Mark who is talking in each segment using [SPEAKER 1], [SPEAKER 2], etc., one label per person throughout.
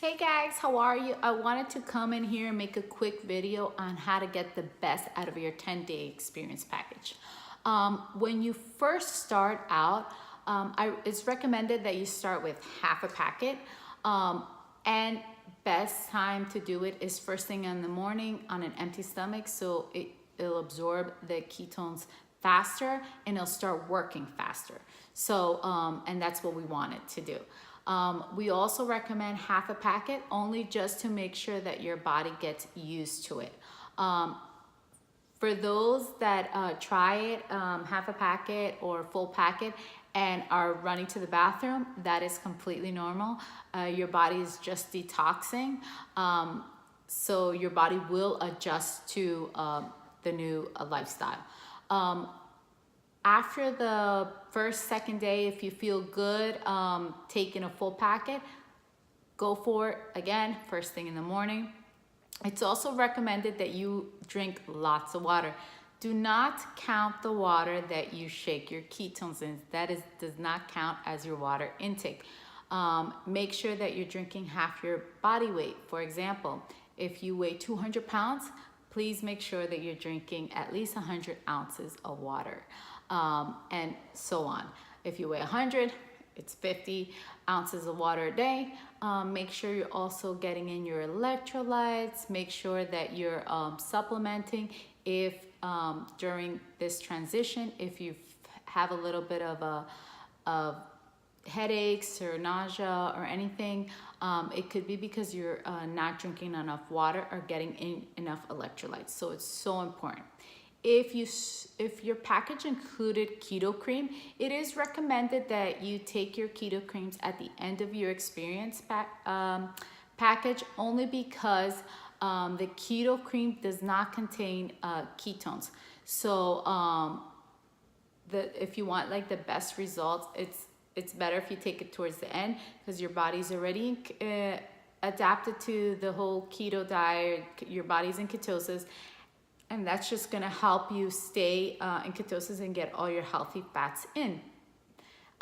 [SPEAKER 1] Hey guys, how are you? I wanted to come in here and make a quick video on how to get the best out of your 10-day experience package. When you first start out, it's recommended that you start with half a packet. And best time to do it is first thing in the morning on an empty stomach, so it'll absorb the ketones faster and it'll start working faster. So, and that's what we want it to do. We also recommend half a packet only just to make sure that your body gets used to it. For those that try it, half a packet or full packet, and are running to the bathroom, that is completely normal. Your body is just detoxing. So your body will adjust to the new lifestyle. After the second day, if you feel good taking a full packet, go for it again, first thing in the morning. It's also recommended that you drink lots of water. Do not count the water that you shake your ketones in. That does not count as your water intake. Make sure that you're drinking half your body weight. For example, if you weigh 200 pounds, please make sure that you're drinking at least 100 ounces of water, and so on. If you weigh 100, it's 50 ounces of water a day. Make sure you're also getting in your electrolytes. Make sure that you're supplementing if during this transition, if you have a little bit of headaches or nausea or anything, it could be because you're not drinking enough water or getting in enough electrolytes. So it's so important. If your package included keto cream, it is recommended that you take your keto creams at the end of your experience package, only because the keto cream does not contain ketones. So if you want like the best results, it's better if you take it towards the end, because your body's already adapted to the whole keto diet. Your body's in ketosis, and that's just gonna help you stay in ketosis and get all your healthy fats in.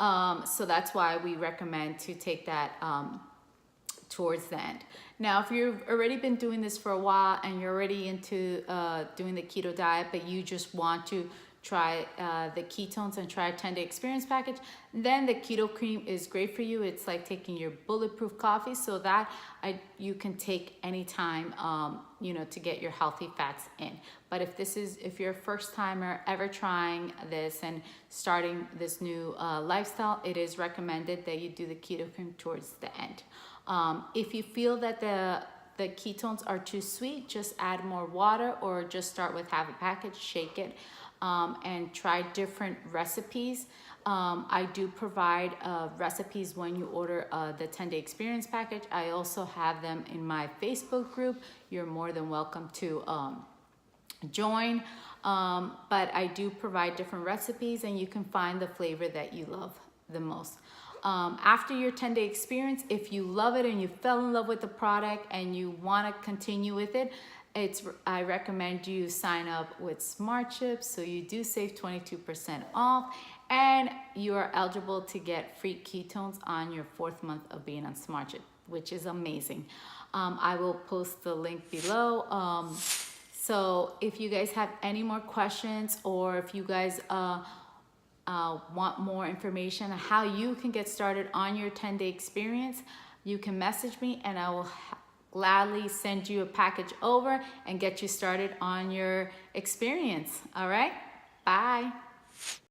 [SPEAKER 1] So that's why we recommend to take that towards the end. Now, if you've already been doing this for a while and you're already into doing the keto diet, but you just want to try the ketones and try a 10-day experience package, then the keto cream is great for you. It's like taking your bulletproof coffee, so that you can take anytime, to get your healthy fats in. But if you're a first timer ever trying this and starting this new lifestyle, it is recommended that you do the keto cream towards the end. If you feel that the ketones are too sweet, just add more water, or just start with half a package, shake it, and try different recipes. I do provide recipes when you order the 10-day experience package. I also have them in my Facebook group. You're more than welcome to join. But I do provide different recipes, and you can find the flavor that you love the most. After your 10-day experience, if you love it and you fell in love with the product and you want to continue with it, I recommend you sign up with Smart Chips, so you do save 22% off, and you are eligible to get free ketones on your 4th month of being on Smart Chip, which is amazing. I will post the link below. So if you guys have any more questions, or if you guys want more information on how you can get started on your 10-day experience, you can message me and I will gladly send you a package over and get you started on your experience. All right, bye.